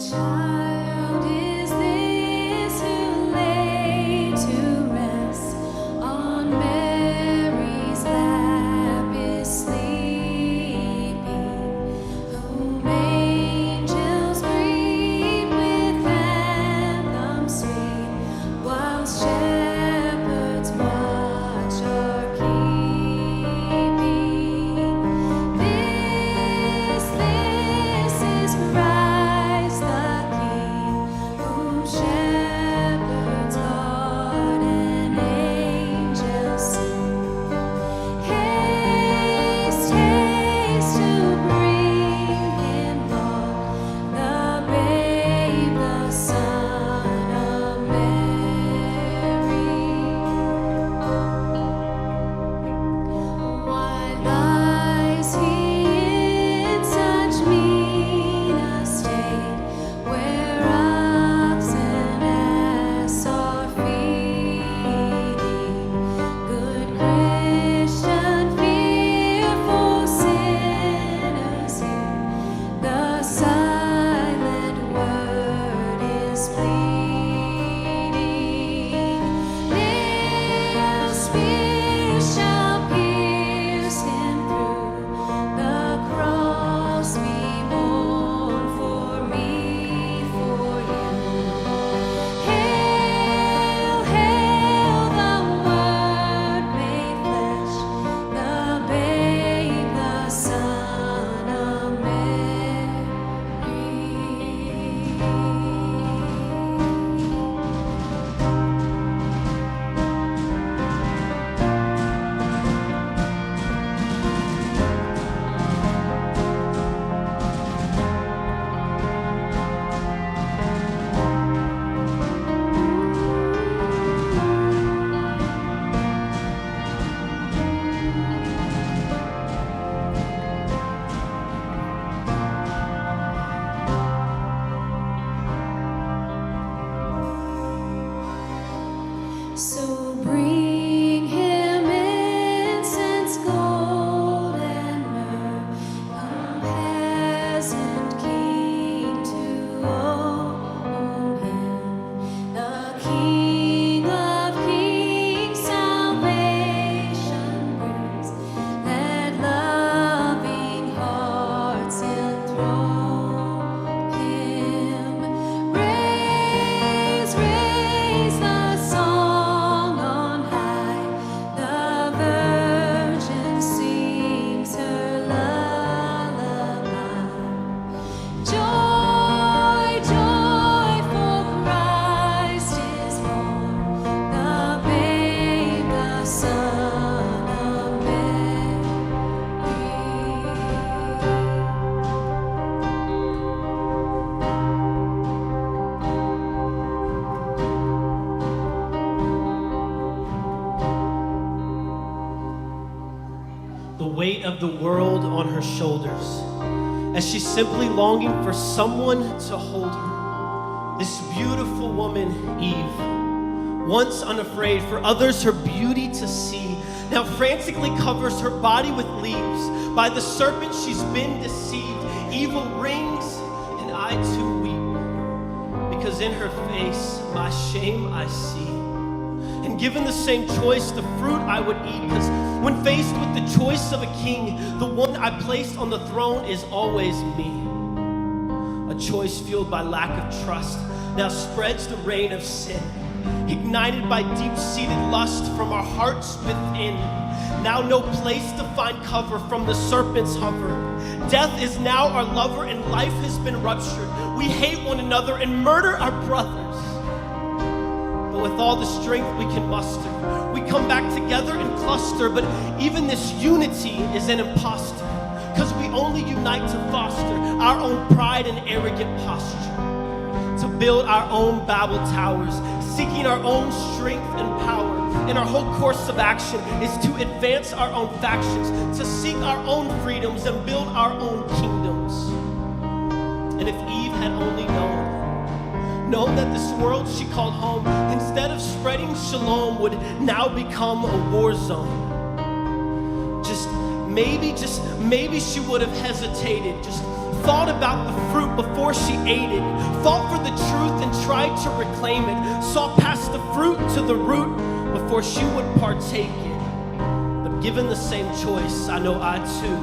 child is this who lay to rest on Mary's lap is sleeping, whom angels greet with anthems sweet, while shepherds watch are keeping. This is Christ the King, whom shepherds guard and angels sing. Haste, haste to bring him, Lord, the babe, the Son of Mary. Why lies he in such mean estate, where oxen ass are feeding? Good Christian, fearful sinners hear, the silent word is pleading. Nail spears shall pierce him through, the cross be borne for me, for you. Hail, hail, the Word made flesh, the babe, the Son of Mary. So bring him incense, gold, and myrrh, come peasant king to own him, the King of kings, salvation brings. Let loving hearts enthrone him. Raise, raise the song on high. The Virgin sings her lullaby. Joy, joy, for Christ is born, the babe, the Son of Mary. The weight of the world on her shoulders, as she's simply longing for someone to hold her. This beautiful woman, Eve, once unafraid, for others her beauty to see, now frantically covers her body with leaves. By the serpent she's been deceived. Evil rings, and I too weep, because in her face my shame I see. And given the same choice, the fruit I would eat, because when faced with the choice of a king, the one I placed on the throne is always me. A choice fueled by lack of trust now spreads the reign of sin, ignited by deep-seated lust from our hearts within. Now no place to find cover from the serpent's hover. Death is now our lover and life has been ruptured. We hate one another and murder our brothers. But with all the strength we can muster, we come back together and cluster. But even this unity is an imposter, because we only unite to foster our own pride and arrogant posture, to build our own Babel towers, seeking our own strength and power. And our whole course of action is to advance our own factions, to seek our own freedoms and build our own kingdoms. And if Eve had only known that this world she called home, instead of spreading shalom, would now become a war zone. Just maybe she would have hesitated, just thought about the fruit before she ate it, fought for the truth and tried to reclaim it, saw past the fruit to the root before she would partake it. But given the same choice, I know I too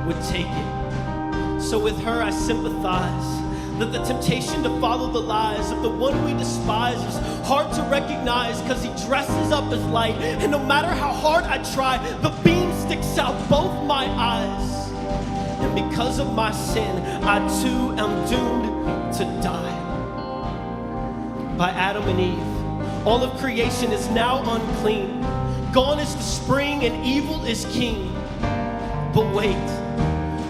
would take it. So with her I sympathize, that the temptation to follow the lies of the one we despise is hard to recognize, because he dresses up as light, and no matter how hard I try, the beam sticks out both my eyes. And because of my sin, I too am doomed to die. By Adam and Eve, all of creation is now unclean. Gone is the spring and evil is king. But wait,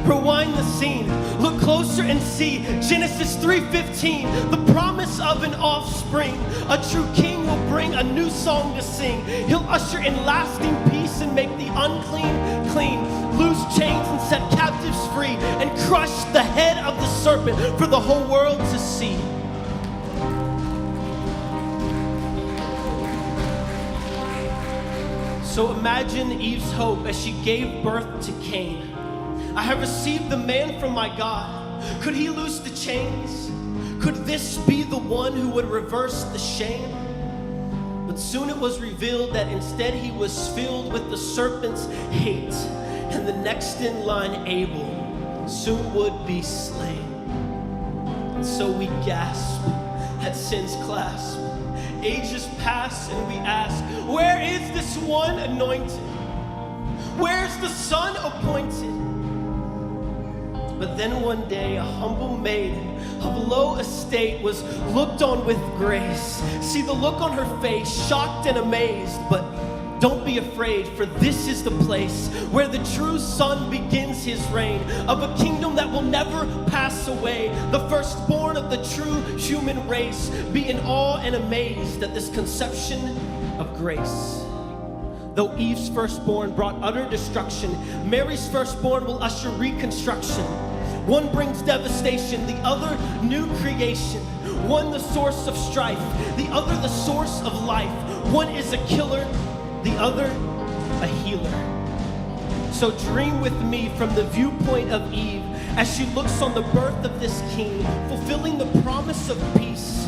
rewind the scene, look closer and see Genesis 3:15, the promise of an offspring. A true king will bring a new song to sing. He'll usher in lasting peace and make the unclean clean, loose chains and set captives free, and crush the head of the serpent for the whole world to see. So imagine Eve's hope as she gave birth to Cain. I have received the man from my God. Could he loose the chains? Could this be the one who would reverse the shame? But soon it was revealed that instead he was filled with the serpent's hate, and the next in line, Abel, soon would be slain. And so we gasp at sin's clasp. Ages pass and we ask, where is this one anointed? Where's the son appointed? But then one day a humble maiden of low estate was looked on with grace. See the look on her face, shocked and amazed. But don't be afraid, for this is the place where the true son begins his reign, of a kingdom that will never pass away. The firstborn of the true human race, be in awe and amazed at this conception of grace. Though Eve's firstborn brought utter destruction, Mary's firstborn will usher reconstruction. One brings devastation, the other new creation. One the source of strife, the other the source of life. One is a killer, the other a healer. So dream with me from the viewpoint of Eve as she looks on the birth of this king, fulfilling the promise of peace.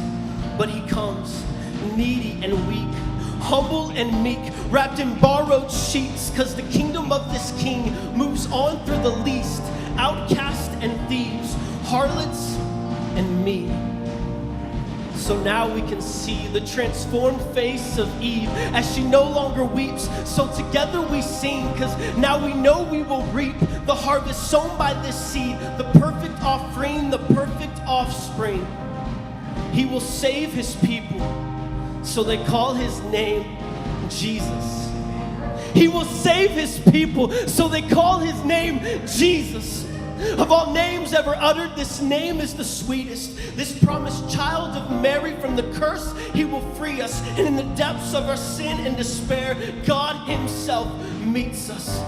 But he comes needy and weak, humble and meek, wrapped in borrowed sheets, because the kingdom of this king moves on through the least, outcast and thieves, harlots and me. So now we can see the transformed face of Eve as she no longer weeps. So together we sing, because now we know we will reap the harvest sown by this seed, the perfect offering, the perfect offspring. He will save his people, so they call his name Jesus. He will save his people, so they call his name Jesus. Of all names ever uttered, this name is the sweetest. This promised child of Mary, from the curse he will free us. And in the depths of our sin and despair, God himself meets us.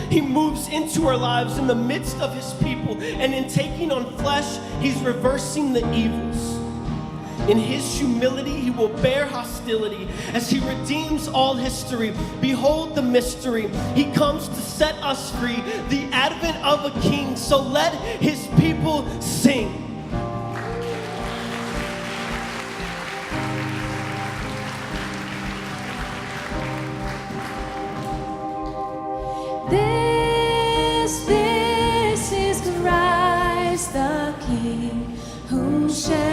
He moves into our lives in the midst of his people, and in taking on flesh, he's reversing the evils. In his humility, he will bear hostility as he redeems all history. Behold the mystery. He comes to set us free, the advent of a king. So let his people sing. This is Christ the King, whom shall